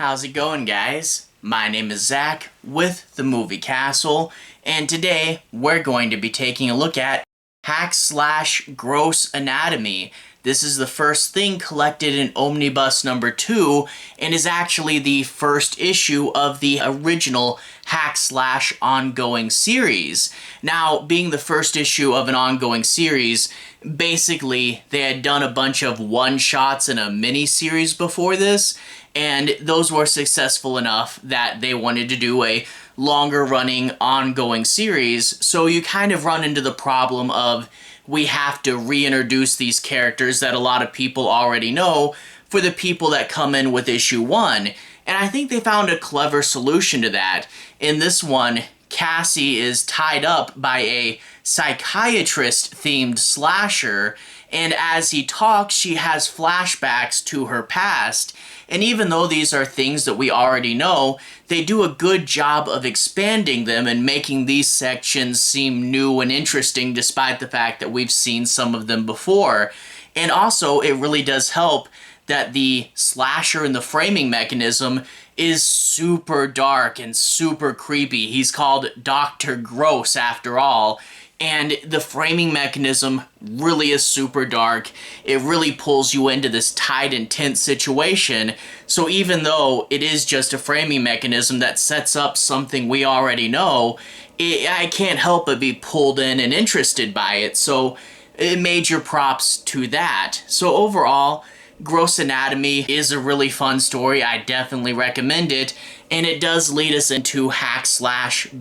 How's it going, guys? My name is Zach with the Movie Castle, and today we're going to be taking a look at Hack/Gross Anatomy. This is the first thing collected in Omnibus number 2 and is actually the first issue of the original Hack/ongoing series. Now, being the first issue of an ongoing series, basically they had done a bunch of one-shots and a mini-series before this, and those were successful enough that they wanted to do a longer-running ongoing series, so you kind of run into the problem of we have to reintroduce these characters that a lot of people already know for the people that come in with issue 1. And I think they found a clever solution to that. In this one, Cassie is tied up by a psychiatrist-themed slasher, and as he talks, she has flashbacks to her past. And even though these are things that we already know, they do a good job of expanding them and making these sections seem new and interesting despite the fact that we've seen some of them before. And also, it really does help that the slasher and the framing mechanism is super dark and super creepy. He's called Dr. Gross after all. And the framing mechanism really is super dark. It really pulls you into this tight and tense situation. So even though it is just a framing mechanism that sets up something we already know, I can't help but be pulled in and interested by it. So major props to that. So overall, Gross Anatomy is a really fun story. I definitely recommend it. And it does lead us into Hack/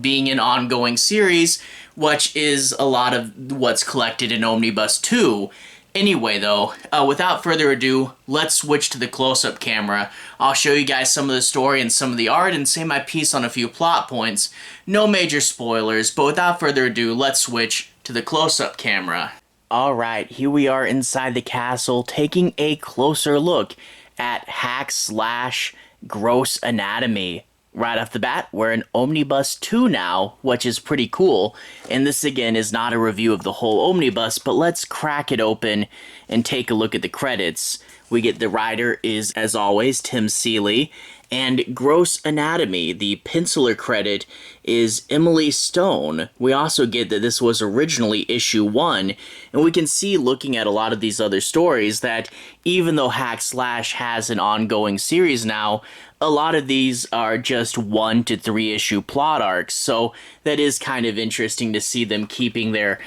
being an ongoing series, which is a lot of what's collected in Omnibus 2. Anyway, though, without further ado, let's switch to the close-up camera. I'll show you guys some of the story and some of the art and say my piece on a few plot points. No major spoilers, but without further ado, let's switch to the close-up camera. Alright, here we are inside the castle, taking a closer look at Hack/Gross Anatomy. Right off the bat, we're in Omnibus 2 now, which is pretty cool. And this, again, is not a review of the whole Omnibus, but let's crack it open and take a look at the credits. We get the writer is, as always, Tim Seeley, and Gross Anatomy, the penciler credit, is Emily Stone. We also get that this was originally issue 1, and we can see, looking at a lot of these other stories, that even though Hack/ has an ongoing series now, a lot of these are just 1 to 3 issue plot arcs, so that is kind of interesting to see them keeping their,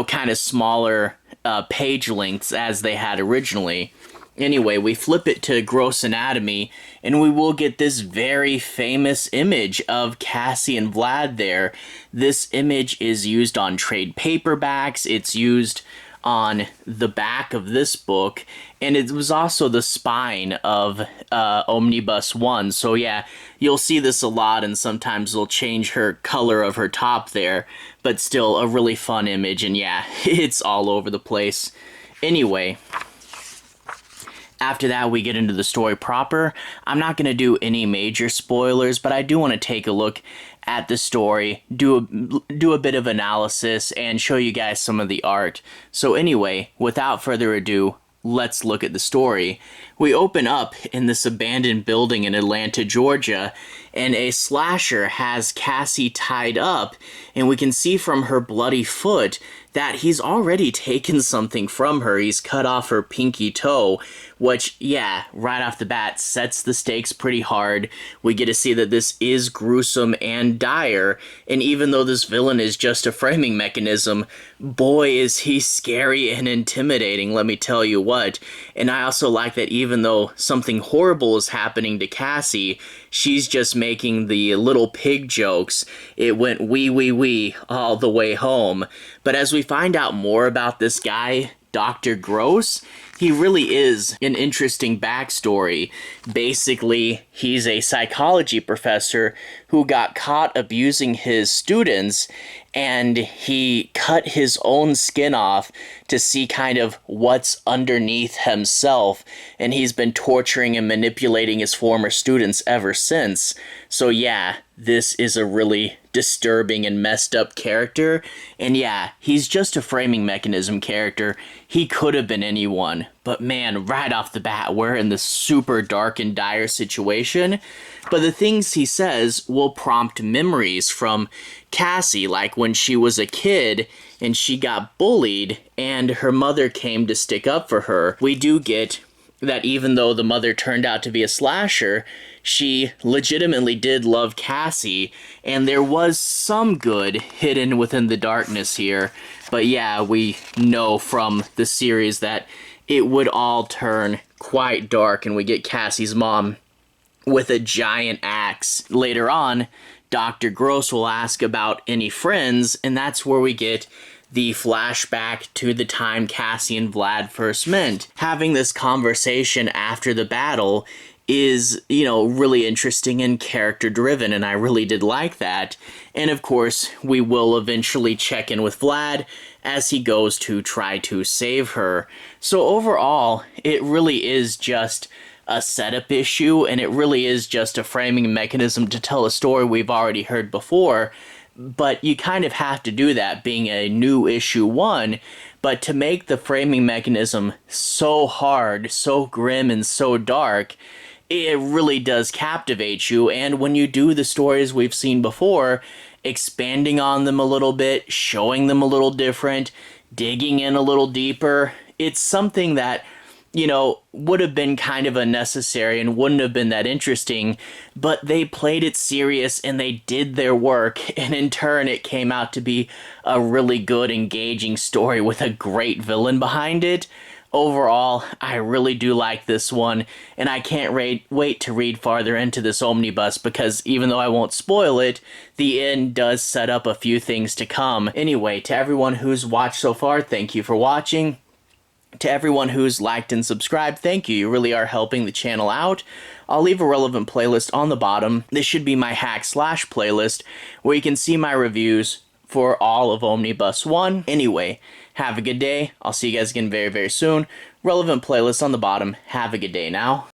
kind of smaller page lengths as they had originally. Anyway, we flip it to Gross Anatomy, and we will get this very famous image of Cassie and Vlad there. This image is used on trade paperbacks, it's used on the back of this book, and it was also the spine of Omnibus 1, so yeah, you'll see this a lot, and sometimes they'll change her color of her top there, but still a really fun image, and yeah, it's all over the place. Anyway, after that, we get into the story proper. I'm not going to do any major spoilers, but I do want to take a look at the story, do a bit of analysis, and show you guys some of the art. So anyway, without further ado, let's look at the story. We open up in this abandoned building in Atlanta, Georgia, and a slasher has Cassie tied up, and we can see from her bloody foot that he's already taken something from her. He's cut off her pinky toe, which, yeah, right off the bat sets the stakes pretty hard. We get to see that this is gruesome and dire, and even though this villain is just a framing mechanism, boy is he scary and intimidating, let me tell you what. And I also like that even though something horrible is happening to Cassie, she's just making the little pig jokes. It went wee wee wee all the way home. But as we find out more about this guy, Dr. Gross, he really is an interesting backstory. Basically, he's a psychology professor who got caught abusing his students, and he cut his own skin off to see kind of what's underneath himself, and he's been torturing and manipulating his former students ever since. So yeah, this is a really disturbing and messed up character. And yeah, he's just a framing mechanism character. He could have been anyone. But man, right off the bat, we're in this super dark and dire situation. But the things he says will prompt memories from Cassie, like when she was a kid and she got bullied and her mother came to stick up for her. We do get that even though the mother turned out to be a slasher, she legitimately did love Cassie, and there was some good hidden within the darkness here. But yeah, we know from the series that it would all turn quite dark, and we get Cassie's mom with a giant axe. Later on, Dr. Gross will ask about any friends, and that's where we get the flashback to the time Cassie and Vlad first met. Having this conversation after the battle is, really interesting and character driven, and I really did like that. And of course, we will eventually check in with Vlad as he goes to try to save her. So overall, it really is just a setup issue, and it really is just a framing mechanism to tell a story we've already heard before. But you kind of have to do that being a new issue 1, but to make the framing mechanism so hard, so grim, and so dark, it really does captivate you. And when you do the stories we've seen before, expanding on them a little bit, showing them a little different, digging in a little deeper, it's something that would have been kind of unnecessary and wouldn't have been that interesting, but they played it serious and they did their work, and in turn it came out to be a really good, engaging story with a great villain behind it. Overall, I really do like this one, and I can't wait to read farther into this omnibus, because even though I won't spoil it, the end does set up a few things to come. Anyway, to everyone who's watched so far, thank you for watching. To everyone who's liked and subscribed, thank you. You really are helping the channel out. I'll leave a relevant playlist on the bottom. This should be my hack slash playlist, where you can see my reviews for all of Omnibus 1. Anyway, have a good day. I'll see you guys again very, very soon. Relevant playlist on the bottom. Have a good day now.